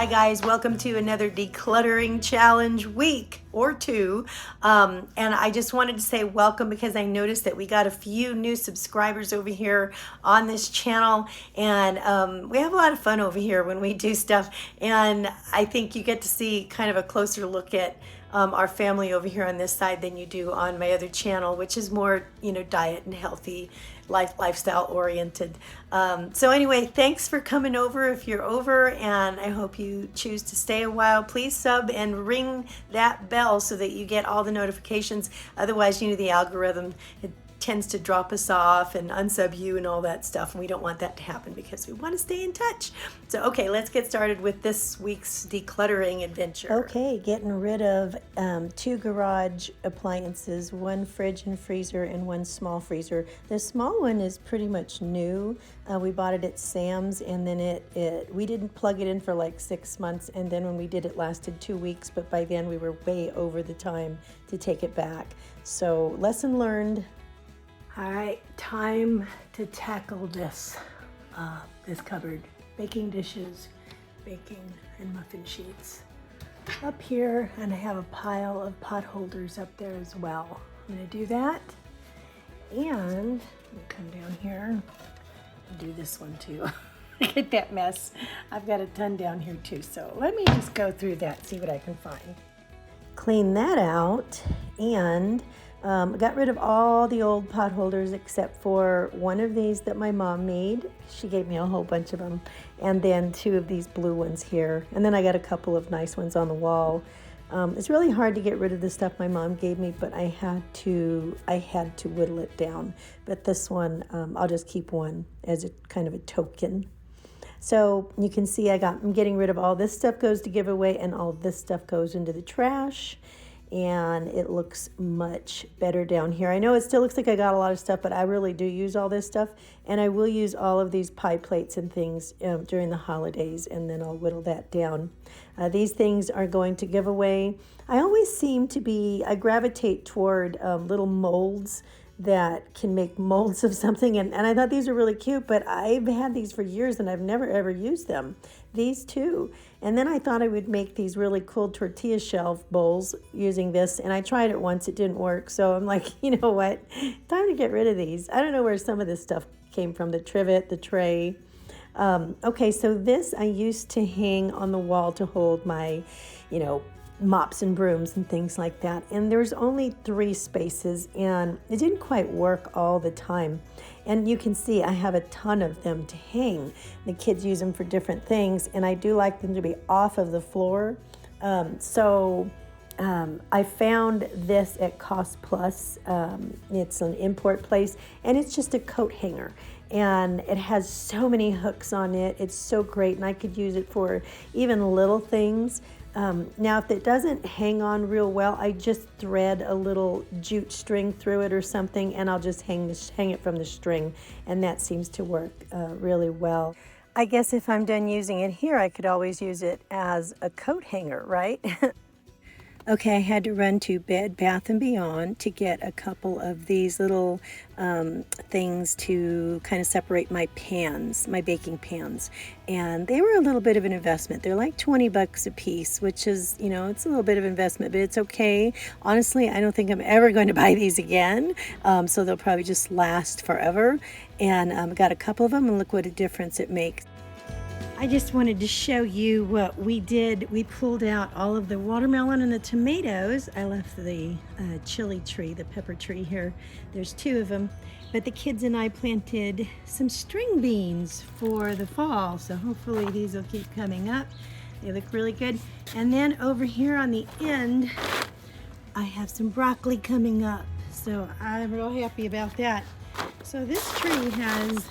Hi guys, welcome to another decluttering challenge week or two. And I just wanted to say welcome because I noticed that we got a few new subscribers over here on this channel, and we have a lot of fun over here when we do stuff. And I think you get to see kind of a closer look at our family over here on this side than you do on my other channel, which is more, diet and healthy lifestyle oriented. So anyway, thanks for coming over if you're over, and I hope you choose to stay a while. Please sub and ring that bell so that you get all the notifications. Otherwise, the algorithm, it tends to drop us off and unsub you and all that stuff, and we don't want that to happen because we want to stay in touch. So okay, let's get started with this week's decluttering adventure. Okay, getting rid of 2 garage appliances, 1 fridge and freezer and 1 small freezer. The small one is pretty much new. We bought it at Sam's, and then we didn't plug it in for like 6 months, and then when we did, it lasted 2 weeks, but by then we were way over the time to take it back. So lesson learned. All right, time to tackle this cupboard. Baking dishes, baking and muffin sheets up here, and I have a pile of pot holders up there as well. I'm gonna do that, and I'll come down here and do this one too. Look at that mess. I've got a ton down here too, so let me just go through that, see what I can find. Clean that out, and got rid of all the old pot holders except for one of these that my mom made. She gave me a whole bunch of them. And then 2 of these blue ones here. And then I got a couple of nice ones on the wall. It's really hard to get rid of the stuff my mom gave me, but I had to whittle it down. But this one, I'll just keep one as a kind of a token. So you can see I'm getting rid of all this stuff goes to giveaway, and all this stuff goes into the trash. And it looks much better down here. I know it still looks like I got a lot of stuff, but I really do use all this stuff. And I will use all of these pie plates and things during the holidays, and then I'll whittle that down. These things are going to give away. I gravitate toward little molds that can make molds of something, and I thought these were really cute, but I've had these for years and I've never ever used them. These two. And then I thought I would make these really cool tortilla shell bowls using this, and I tried it once, it didn't work, so I'm like, you know what, time to get rid of these. I don't know where some of this stuff came from, the trivet, the tray. Okay, so this I used to hang on the wall to hold my, mops and brooms and things like that. And there's only 3 spaces, and it didn't quite work all the time. And you can see I have a ton of them to hang. The kids use them for different things, and I do like them to be off of the floor. I found this at Cost Plus. It's an import place, and it's just a coat hanger. And it has so many hooks on it. It's so great, and I could use it for even little things. Now, if it doesn't hang on real well, I just thread a little jute string through it or something, and I'll just hang it from the string, and that seems to work really well. I guess if I'm done using it here, I could always use it as a coat hanger, right? Okay, I had to run to Bed Bath & Beyond to get a couple of these little things to kind of separate my pans, my baking pans. And they were a little bit of an investment. They're like 20 bucks a piece, which is, it's a little bit of investment, but it's okay. Honestly, I don't think I'm ever going to buy these again. So they'll probably just last forever. And got a couple of them, and look what a difference it makes. I just wanted to show you what we did. We pulled out all of the watermelon and the tomatoes. I left the chili tree, the pepper tree here. There's 2 of them. But the kids and I planted some string beans for the fall. So hopefully these will keep coming up. They look really good. And then over here on the end, I have some broccoli coming up. So I'm real happy about that. So this tree has,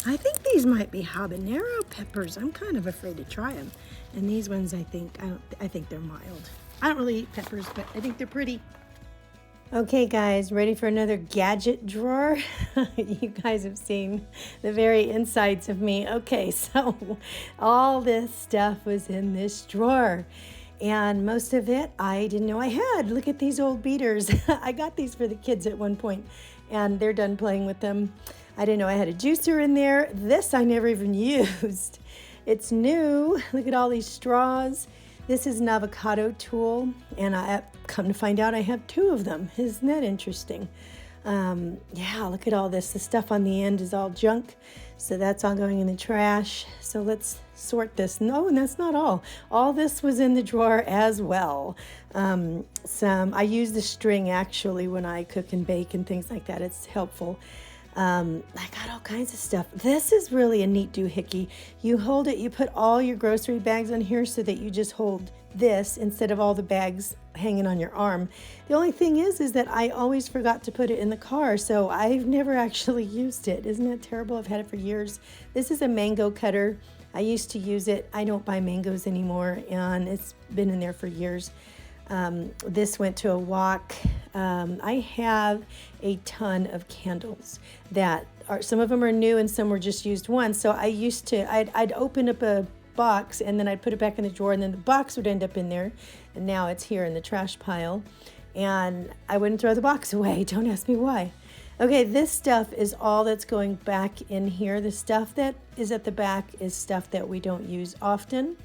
I think these might be habanero peppers. I'm kind of afraid to try them. And these ones, I think they're mild. I don't really eat peppers, but I think they're pretty. Okay guys, ready for another gadget drawer? You guys have seen the very insides of me. Okay, so all this stuff was in this drawer. And most of it I didn't know I had. Look at these old beaters. I got these for the kids at one point, and they're done playing with them. I didn't know I had a juicer in there. This I never even used. It's new. Look at all these straws. This is an avocado tool, and I come to find out I have 2 of them. Isn't that interesting? Yeah, look at all this. The stuff on the end is all junk, so that's all going in the trash. So let's sort this. No, and that's not all. All this was in the drawer as well. I use the string actually when I cook and bake and things like that. It's helpful. I got all kinds of stuff. This is really a neat doohickey. You hold it, you put all your grocery bags on here so that you just hold this instead of all the bags hanging on your arm. The only thing is that I always forgot to put it in the car, so I've never actually used it. Isn't that terrible? I've had it for years. This is a mango cutter. I used to use it. I don't buy mangoes anymore, and it's been in there for years. This went to a walk. I have a ton of candles that are, some of them are new and some were just used once. So I used to, I'd open up a box and then I'd put it back in the drawer, and then the box would end up in there, and now it's here in the trash pile, and I wouldn't throw the box away. Don't ask me why. Okay, this stuff is all that's going back in here. The stuff that is at the back is stuff that we don't use often,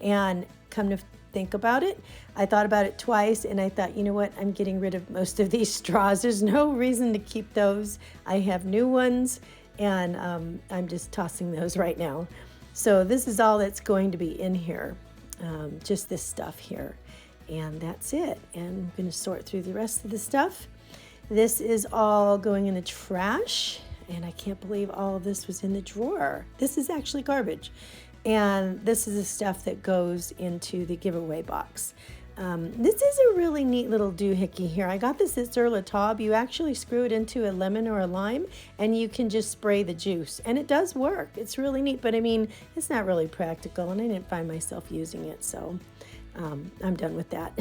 and come to think about it, I thought about it twice, and I thought, you know what, I'm getting rid of most of these straws. There's no reason to keep those. I have new ones, and I'm just tossing those right now. So this is all that's going to be in here, just this stuff here, and that's it. And I'm going to sort through the rest of the stuff. This is all going in the trash, and I can't believe all of this was in the drawer. This is actually garbage. And this is the stuff that goes into the giveaway box. This is a really neat little doohickey here. I got this at Sur La Table. You actually screw it into a lemon or a lime, and you can just spray the juice. And it does work. It's really neat, but I mean, it's not really practical, and I didn't find myself using it, so I'm done with that.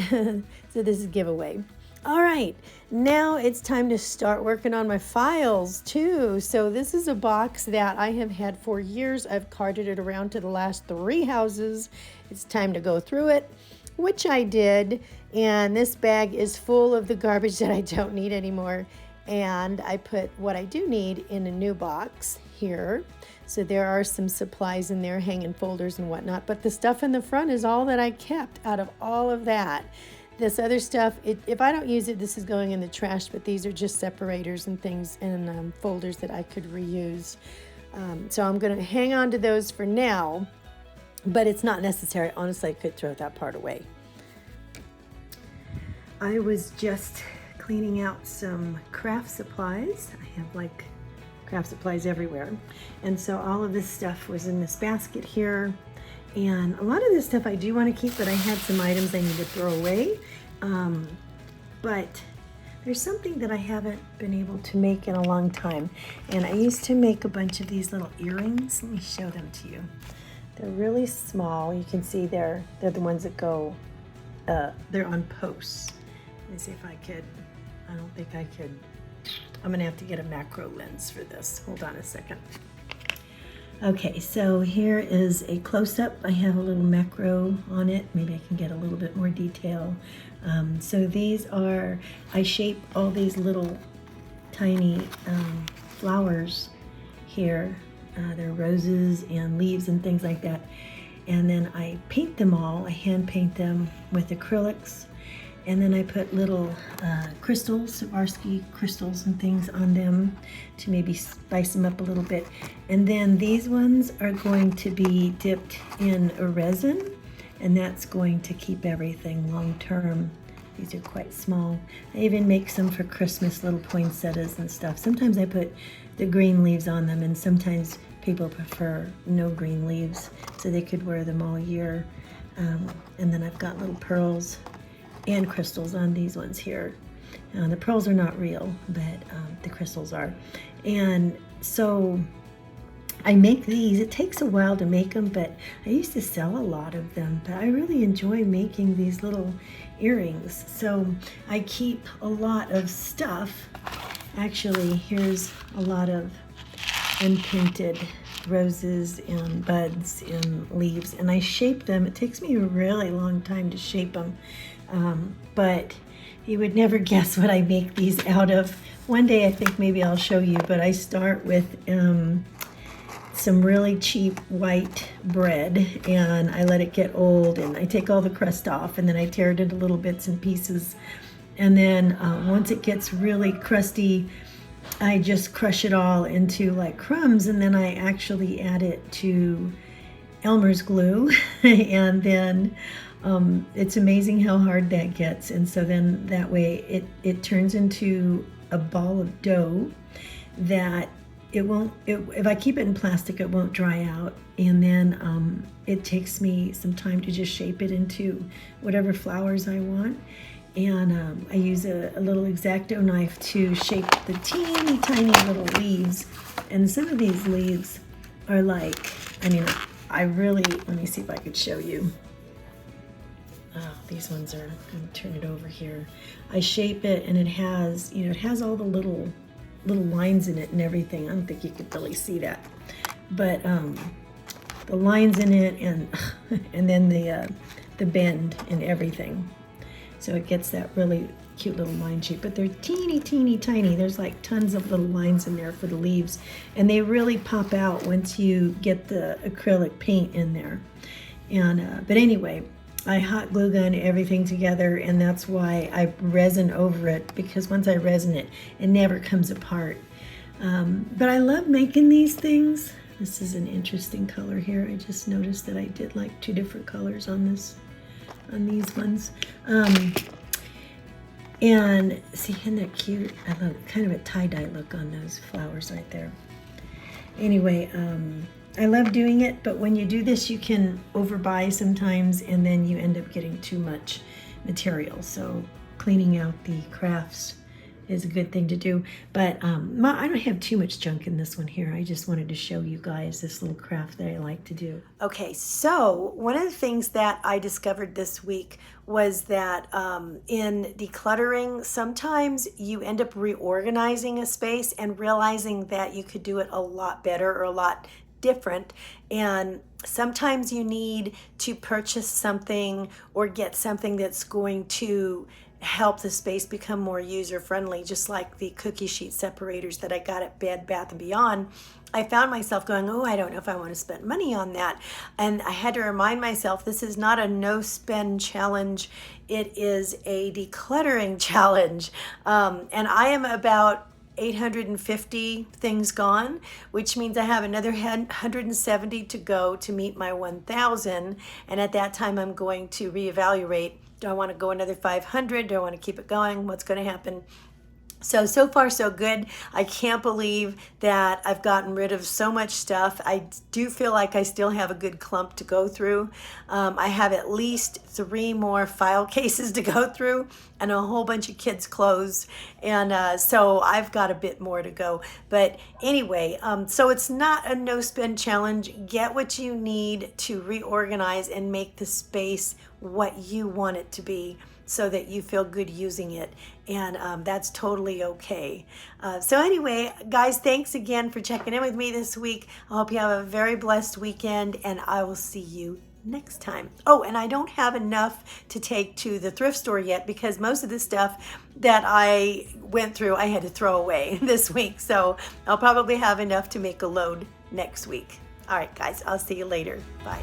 So this is giveaway. All right, now it's time to start working on my files too. So this is a box that I have had for years. I've carted it around to the last 3 houses. It's time to go through it, which I did. And this bag is full of the garbage that I don't need anymore. And I put what I do need in a new box here. So there are some supplies in there, hanging folders and whatnot. But the stuff in the front is all that I kept out of all of that. This other stuff, if I don't use it, this is going in the trash, but these are just separators and things and folders that I could reuse. So I'm going to hang on to those for now, but it's not necessary. Honestly, I could throw that part away. I was just cleaning out some craft supplies. I have like craft supplies everywhere. And so all of this stuff was in this basket here. And a lot of this stuff I do want to keep, but I had some items I need to throw away. But there's something that I haven't been able to make in a long time. And I used to make a bunch of these little earrings. Let me show them to you. They're really small. You can see they're the ones that go, they're on posts. Let me see if I could, I don't think I could. I'm gonna have to get a macro lens for this. Hold on a second. Okay, so here is a close-up. I have a little macro on it. Maybe I can get a little bit more detail. So these are, I shape all these little tiny flowers here. They're roses and leaves and things like that. And then I paint them all. I hand paint them with acrylics. And then I put little crystals, Swarovski crystals and things on them to maybe spice them up a little bit. And then these ones are going to be dipped in a resin, and that's going to keep everything long term. These are quite small. I even make some for Christmas, little poinsettias and stuff. Sometimes I put the green leaves on them, and sometimes people prefer no green leaves, so they could wear them all year. And then I've got little pearls and crystals on these ones here. The pearls are not real, but the crystals are. And so I make these. It takes a while to make them, but I used to sell a lot of them. But I really enjoy making these little earrings. So I keep a lot of stuff. Actually, here's a lot of unpainted roses and buds and leaves, and I shape them. It takes me a really long time to shape them. But you would never guess what I make these out of. One day I think maybe I'll show you, but I start with some some really cheap white bread, and I let it get old, and I take all the crust off, and then I tear it into little bits and pieces. And then once it gets really crusty, I just crush it all into like crumbs, and then I actually add it to Elmer's glue. And then it's amazing how hard that gets. And so then that way it turns into a ball of dough that if I keep it in plastic, it won't dry out. And then it takes me some time to just shape it into whatever flowers I want. And I use a little X-Acto knife to shape the teeny tiny little leaves. And some of these leaves are like, let me see if I could show you. Oh, these ones are, I'm gonna turn it over here. I shape it, and it has, it has all the little lines in it and everything. I don't think you could really see that, but the lines in it, and then the bend and everything. So it gets that really cute little line shape, but they're teeny tiny. There's like tons of little lines in there for the leaves, and they really pop out once you get the acrylic paint in there. And but anyway, I hot glue gun everything together, and that's why I resin over it, because once I resin it, it never comes apart. But I love making these things. This is an interesting color here. I just noticed that I did like 2 different colors on these ones. And see, isn't that cute? I love kind of a tie-dye look on those flowers right there. Anyway, I love doing it, but when you do this, you can overbuy sometimes, and then you end up getting too much material. So cleaning out the crafts is a good thing to do. But I don't have too much junk in this one here. I just wanted to show you guys this little craft that I like to do. Okay, so one of the things that I discovered this week was that in decluttering, sometimes you end up reorganizing a space and realizing that you could do it a lot better or a lot different. And sometimes you need to purchase something or get something that's going to help the space become more user-friendly, just like the cookie sheet separators that I got at Bed Bath & Beyond. I found myself going, oh, I don't know if I want to spend money on that. And I had to remind myself, this is not a no-spend challenge. It is a decluttering challenge. And I am about 850 things gone, which means I have another 170 to go to meet my 1,000. And at that time, I'm going to reevaluate. Do I want to go another 500? Do I want to keep it going? What's going to happen? So far so good. I can't believe that I've gotten rid of so much stuff. I do feel like I still have a good clump to go through. I have at least 3 more file cases to go through and a whole bunch of kids' clothes. And so I've got a bit more to go. But anyway, so it's not a no-spend challenge. Get what you need to reorganize and make the space what you want it to be, so that you feel good using it. And that's totally okay. So anyway, guys, thanks again for checking in with me this week. I hope you have a very blessed weekend, and I will see you next time. Oh, and I don't have enough to take to the thrift store yet, because most of the stuff that I went through, I had to throw away this week. So I'll probably have enough to make a load next week. All right, guys, I'll see you later. Bye.